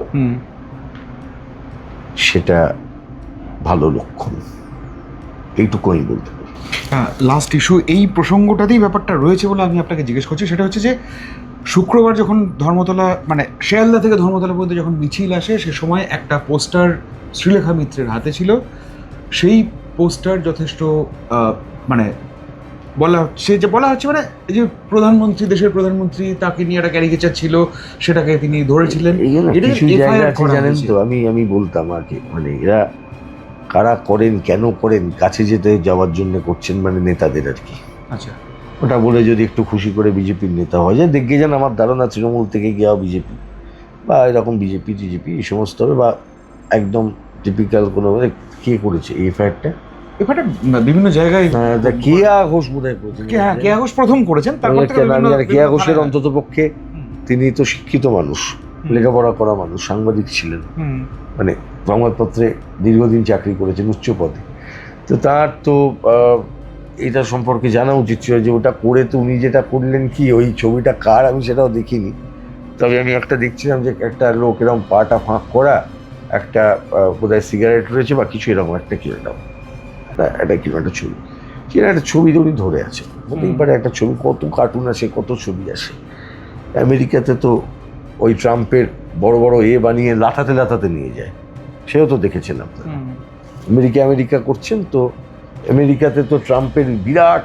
সেটা ভালো লক্ষণ, এইটুকু আমি বলতে পারি। লাস্ট ইস্যু এই প্রসঙ্গটাতেই ব্যাপারটা রয়েছে বলে আমি আপনাকে জিজ্ঞেস করছি, সেটা হচ্ছে যে শুক্রবার যখন ধর্মতলা মানে শিয়ালদা থেকে ধর্মতলা পর্যন্ত যখন মিছিল আসে, সে সময় একটা পোস্টার শ্রীলেখা মিত্রের হাতে ছিল। সেই পোস্টার যথেষ্ট মানে বলা হচ্ছে মানে এই যে প্রধানমন্ত্রী, দেশের প্রধানমন্ত্রী, তাকে নিয়ে একটা ক্যারিকেচার ছিল, সেটাকে তিনি ধরেছিলেন। কিছু জায়গা আছে জানেন তো, আমি বলতাম আগে, মানে এরা কারা করেন, কেন করেন, কাছে যেতে যাওয়ার জন্য করছেন, মানে নেতাদের আর কি। আচ্ছা, ওটা বলে যদি একটু খুশি করে বিজেপির নেতা হয় যায়, দেখে যান আমার ধারণা তৃণমূল থেকে গিয়া বিজেপি বা এরকম বিজেপি টিজেপি এই সমস্ত হবে, বা একদম টিপিক্যাল কোনো কে করেছে এই এফআইআরটা? এফআইআরটা বিভিন্ন জায়গায় কেয়া ঘোষ বোধহয় করেছেন। হ্যাঁ, কেয়া ঘোষ প্রথম করেছেন। তারপর কেয়া ঘোষের অন্তত পক্ষে, তিনি তো শিক্ষিত মানুষ, লেখাপড়া করা মানুষ, সাংবাদিক ছিলেন, মানে সংবাদপত্রে দীর্ঘদিন চাকরি করেছেন উচ্চ পদে, তো তার তো এটা সম্পর্কে জানা উচিত ছিল যে ওটা করে তো উনি যেটা করলেন কি, ওই ছবিটা কার আমি সেটাও দেখিনি, তবে আমি একটা দেখছিলাম যে একটা লোক এরকম পাটা ফাঁক করা, একটা বোধহয় সিগারেট রয়েছে বা কিছু এরকম একটা কিরকম একটা ছবি, কিনা একটা ছবি উনি ধরে আছে, হতেই পারে একটা ছবি, কত কার্টুন আসে, কত ছবি আসে। আমেরিকাতে তো ওই ট্রাম্পের বড় বড় বানিয়ে লাথাতে নিয়ে যায়, সেও তো দেখেছেন আপনারা। আমেরিকা করছেন তো, আমেরিকাতে তো ট্রাম্পের বিরাট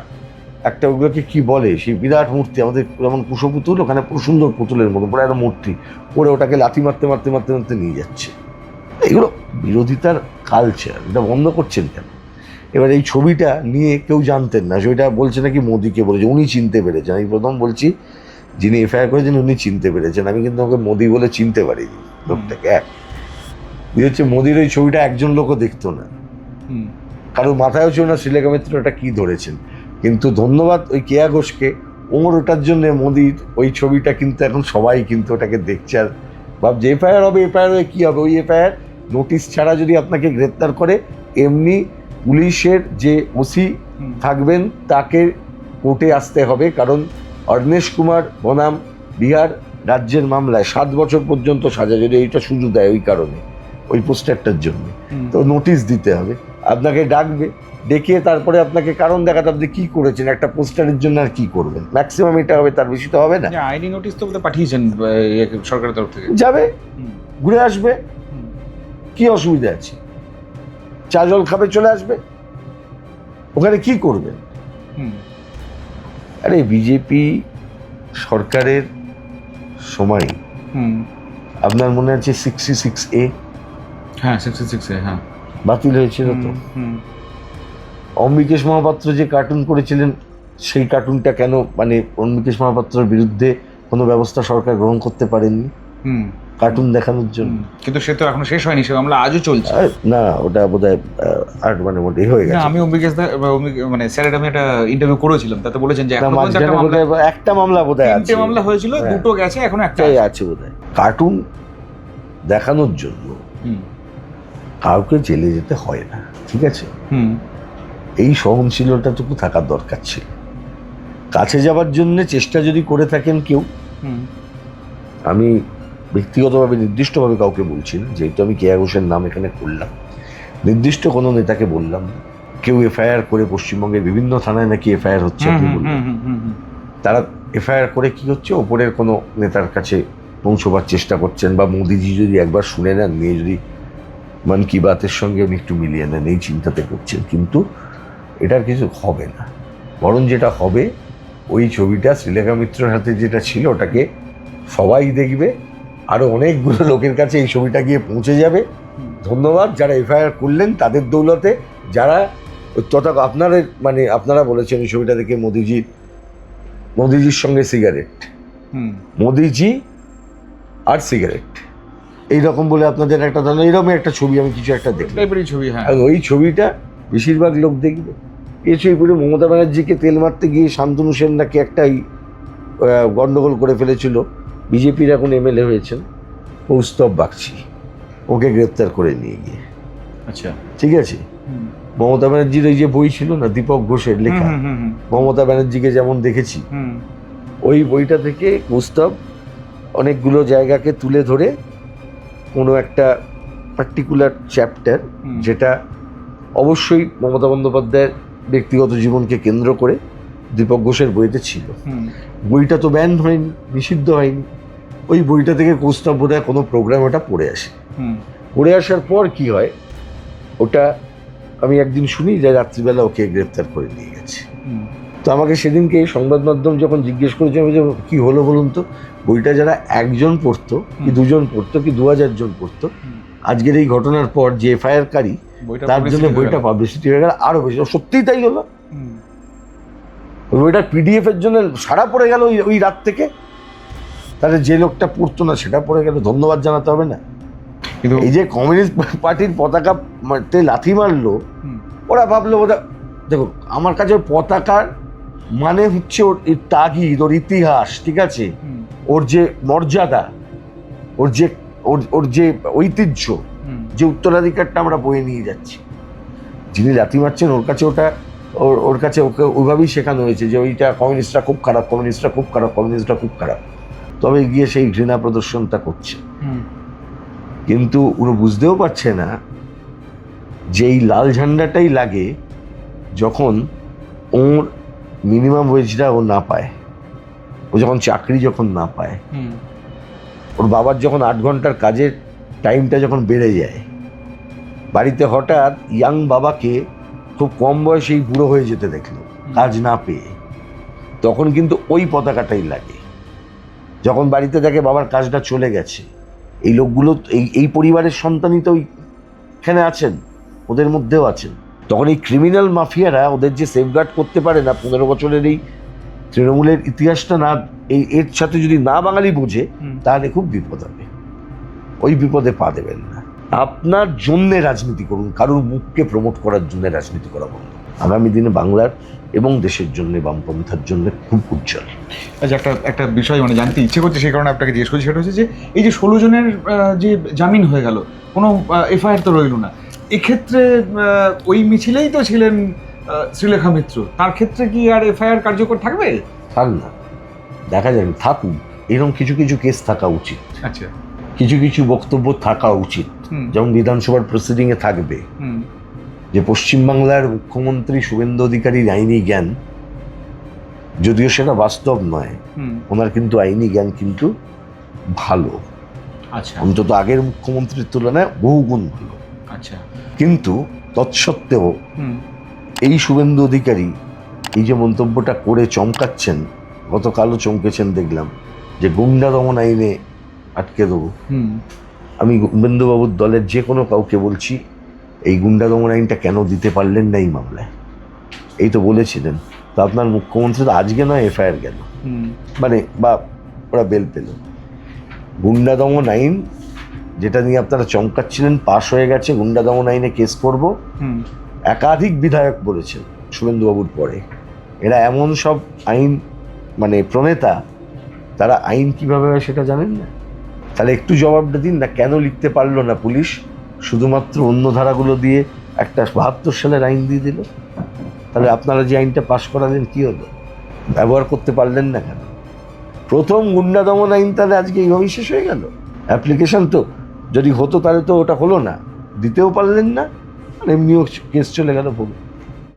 একটা, ওগুলোকে কি বলে, সেই বিরাট মূর্তি, আমাদের যেমন কুশপুতুল, ওখানে পুরো সুন্দর পুতুলের মতো পুরো একটা মূর্তি করে ওটাকে লাথি মারতে নিয়ে যাচ্ছে। এগুলো বিরোধিতার কালচার, এটা বন্ধ করছেন কেন? এবার এই ছবিটা নিয়ে কেউ জানতেন না, সেটা বলছে নাকি মোদিকে বলেছে, উনি চিনতে পেরেছেন। আমি প্রথম বলছি, যিনি এফআইআর করেছেন উনি চিনতে পেরেছেন, আমি কিন্তু ওকে মোদি বলে চিনতে পারিনি লোকটাকে। হচ্ছে মোদির ওই ছবিটা একজন লোকও দেখতো না, কারোর মাথায়ও ছিল না শ্রীলেখা মিত্র ওটা কি ধরেছেন। কিন্তু ধন্যবাদ ওই কেয়া ঘোষকে, ওর ওটার জন্য মোদির ওই ছবিটা কিন্তু এখন সবাই কিন্তু ওটাকে দেখছে, আর ভাবছে এফআইআর হবে, এফআইআর হয়ে কী হবে? ওই এফআইআর নোটিশ ছাড়া যদি আপনাকে গ্রেপ্তার করে, এমনি পুলিশের যে ওসি থাকবেন তাকে কোর্টে আসতে হবে, কারণ অর্ণেশ কুমার বনাম বিহার রাজ্যের মামলায় 7 বছর পর্যন্ত সাজা যদি এইটা সুযোগ দেয় ওই কারণে, ওই পোস্টারটার জন্য, তো নোটিশ দিতে হবে, আপনাকে ডাকবে, ডেকে তারপরে আপনাকে কারণ দেখাতে, আপনি কী করেছেন একটা পোস্টারের জন্য, আর কী করবেন, ম্যাক্সিমাম এটা হবে, তার বেশি তো হবে না। আইনি নোটিশ তো পাঠিয়েছেন সরকারের তরফ থেকে, যাবে, ঘুরে আসবে, কি অসুবিধা আছে? চা জল খাবে, চলে আসবে, ওখানে কি করবেন? আরে বিজেপি সরকারের সময় আপনার মনে আছে 66A? হ্যাঁ, 66A, হ্যাঁ, বাতিল হয়েছিল তো। অম্বিকেশ মহাপাত্র যে কার্টুন করেছিলেন, সেই কার্টুনটা কেন, মানে অম্বিকেশ মহাপাত্রের বিরুদ্ধে কোনো ব্যবস্থা সরকার গ্রহণ করতে পারেনি কার্টুন দেখানোর জন্য? কিন্তু সে তো এখনো শেষ হয়নি, সে মামলা আজও চলছে। না, ওটা বোধহয় আর মানে মোটাই হয়ে গেছে। আমি অম্বিকেশ মানে স্যারের আমি একটা ইন্টারভিউ করেছিলাম, তাতে বলেছেন যে একটা মামলা বোধহয় আছে, 3টে মামলা হয়েছিল, 2টো গেছে, এখন একটাই আছে বোধহয়। কার্টুন দেখানোর জন্য কাউকে জেলে যেতে হয় না, ঠিক আছে? এই সহনশীলতাটুকু থাকার দরকার ছিল। কাছে যাওয়ার জন্য চেষ্টা যদি করে থাকেন কেউ, আমি ব্যক্তিগতভাবে নির্দিষ্টভাবে কাউকে বলছি না, যেহেতু আমি কেয়া ঘোষের নাম এখানে করলাম, নির্দিষ্ট কোনো নেতাকে বললাম, কেউ এফআইআর করে, পশ্চিমবঙ্গের বিভিন্ন থানায় নাকি এফআইআর হচ্ছে, আপনি বললেন, তারা এফআইআর করে কি হচ্ছে, ওপরের কোনো নেতার কাছে পৌঁছবার চেষ্টা করছেন, বা মোদিজি যদি একবার শুনে নেন, নিয়ে যদি মন কি বাতের সঙ্গে উনি একটু মিলিয়ে নেন, এই চিন্তাতে করছেন, কিন্তু এটার কিছু হবে না। বরং যেটা হবে, ওই ছবিটা শ্রীলেখা মিত্রের হাতে যেটা ছিল ওটাকে সবাই দেখবে, আরও অনেকগুলো লোকের কাছে এই ছবিটা গিয়ে পৌঁছে যাবে। ধন্যবাদ যারা এফআইআর করলেন তাদের দৌলতে, যারা তথা আপনারা মানে আপনারা বলেছেন ওই ছবিটা দেখে মোদিজির সঙ্গে সিগারেট, মোদিজি আর সিগারেট এইরকম বলে আপনাদের একটা ধারণা, এইরকম একটা ছবি আমি কিছু একটা দেখি, ছবি, হ্যাঁ, ওই ছবিটা বেশিরভাগ লোক দেখবে এসে পুরো মমতা ব্যানার্জিকে তেল মারতে গিয়ে শান্তনু সেন নাকি একটাই গণ্ডগোল করে ফেলেছিল, বিজেপির এখন এমএলএ হয়েছেন কৌস্তব বাগচি, ওকে গ্রেপ্তার করে নিয়ে গিয়ে। আচ্ছা, ঠিক আছে, মমতা ব্যানার্জির ওই যে বই ছিল না দীপক ঘোষের লেখা, মমতা ব্যানার্জিকে যেমন দেখেছি, ওই বইটা থেকে কৌস্তব অনেকগুলো জায়গাকে তুলে ধরে কোনো একটা পার্টিকুলার চ্যাপ্টার, যেটা অবশ্যই মমতা বন্দ্যোপাধ্যায়ের ব্যক্তিগত জীবনকে কেন্দ্র করে দীপক ঘোষের বইতে ছিল। বইটা তো ব্যান হয়নি, নিষিদ্ধ হয়নি। ওই বইটা থেকে কৌস্তব বোধহয় কোনো প্রোগ্রাম ওটা পড়ে আসে। পড়ে আসার পর কি হয়, ওটা আমি একদিন শুনি যে রাত্রিবেলা ওকে গ্রেপ্তার করে নিয়ে গেছে। তো আমাকে সেদিনকে সংবাদ মাধ্যম যখন জিজ্ঞেস করেছে, আমি যে কি হলো বলুন তো, বইটা যারা একজন পড়তো কি দুজন পড়তো কি 2000 জন পড়তো, আজকের এই ঘটনার পর যে এফআইআর কারী তার জন্য বইটা পাবলিসিটি হয়ে গেল আরো বেশি। সত্যিই তাই হলো, বইটার পিডিএফ এর জন্য সারা পড়ে গেল ওই রাত থেকে। তাহলে যে লোকটা পড়তো না সেটা পড়ে গেল, ধন্যবাদ জানাতে হবে না? কিন্তু এই যে কমিউনিস্ট পার্টির পতাকাতে লাথি মারলো, ওরা ভাবলো ওরা, দেখো আমার কাছে পতাকার মানে হচ্ছে ওর তাগিদ, ওর ইতিহাস, ঠিক আছে, ওর যে মর্যাদা, ওর যে ঐতিহ্য, যে উত্তরাধিকারটা আমরা বয়ে নিয়ে যাচ্ছি। যিনি লাথি মারছেন ওর কাছে ওটা, ওর কাছে ওকে ওইভাবেই শেখানো হয়েছে যে ওইটা কমিউনিস্টরা খুব খারাপ, কমিউনিস্টরা খুব খারাপ, কমিউনিস্টরা খুব খারাপ। তবে গিয়ে সেই ঘৃণা প্রদর্শনটা করছে। কিন্তু ওরা বুঝতেও পারছে না যে এই লাল ঝান্ডাটাই লাগে যখন ওর মিনিমাম ওয়েজটা ও না পায়, ও যখন চাকরি যখন না পায়, ওর বাবার যখন 8 ঘন্টার কাজের টাইমটা যখন বেড়ে যায়, বাড়িতে হঠাৎ ইয়াং বাবাকে খুব কম বয়সেই বুড়ো হয়ে যেতে দেখলো কাজ না পেয়ে, তখন কিন্তু ওই পতাকাটাই লাগে। যখন বাড়িতে দেখে বাবার কাজটা চলে গেছে, এই লোকগুলো এই পরিবারের সন্তানই তো ওইখানে আছেন, ওদের মধ্যেও আছেন, তখন এই ক্রিমিনাল মাফিয়ারা ওদের যে সেফগার্ড করতে পারে না, 15 বছরের এই তৃণমূলের ইতিহাসটা না, এর সাথে যদি না বাঙালি বোঝে, তাহলে খুব বিপদ হবে। ওই বিপদে পা দেবেন না। আপনার জন্যে রাজনীতি করুন, কারোর মুখকে প্রমোট করার জন্য রাজনীতি করা বন্ধ। আগামী দিনে বাংলার এবং দেশের জন্য, বামপন্থার জন্য খুব উজ্জ্বল। আচ্ছা, একটা বিষয় মানে জানতে ইচ্ছে করছে, সেই কারণে আপনাকে জিজ্ঞেস করছি। সেটা হচ্ছে যে এই যে 16 জনের যে জামিন হয়ে গেল, কোনো এফআইআর তো রইল না, এক্ষেত্রে ওই মিছিলেই তো ছিলেন শ্রীলেখা মিত্র, তার ক্ষেত্রে কি আর এফআইআর কার্যকর থাকবে? থাক না, দেখা যাবে, থাকুক। এরকম কিছু কিছু কেস থাকা উচিত। আচ্ছা, কিছু কিছু বক্তব্য থাকা উচিত, যেমন বিধানসভার প্রসিডিংয়ে থাকবে যে পশ্চিমবাংলার মুখ্যমন্ত্রী শুভেন্দু অধিকারীর আইনি জ্ঞান, যদিও সেটা বাস্তব নয়, ওনার কিন্তু আইনি জ্ঞান কিন্তু ভালো। আচ্ছা, অন্তত আগের মুখ্যমন্ত্রীর তুলনায় বহুগুণ ভালো। আচ্ছা, কিন্তু তৎসত্ত্বেও এই শুভেন্দু অধিকারী এই যে মন্তব্যটা করে চমকাচ্ছেন, গতকালও চমকেছেন দেখলাম, যে গুন্ডা দমন আইনে আটকে দেবো। আমি শুভেন্দুবাবুর দলের যে কোনো কাউকে বলছি, এই গুন্ডা দমন আইনটা কেন দিতে পারলেন না এই মামলায়? এই তো বলেছিলেন, তো আপনার মুখ্যমন্ত্রী তো আজকে নয় এফআইআর গেল, মানে বা ওরা বেল পেল। গুন্ডা দমন আইন যেটা নিয়ে আপনারা চমকাচ্ছিলেন পাশ হয়ে গেছে, গুন্ডা দমন আইনে কেস করব। একাধিক বিধায়ক বলেছেন শুভেন্দুবাবুর পরে, এরা এমন সব আইন মানে প্রণেতা, তারা আইন কীভাবে হয় সেটা জানেন না। তাহলে একটু জবাবটা দিন না, কেন লিখতে পারলো না পুলিশ? শুধুমাত্র অন্য ধারাগুলো দিয়ে একটা 72 সালের আইন দিয়ে দিল। তাহলে আপনারা যে আইনটা পাশ করালেন কী হলো? ব্যবহার করতে পারলেন না কেন? প্রথম গুন্ডা দমন আইন তাহলে আজকে এইভাবেই শেষ হয়ে গেল। অ্যাপ্লিকেশন তো যদি হতো তাহলে তো ওটা হলো না, দিতেও পারলেন না, এমনিও কেস চলে গেল।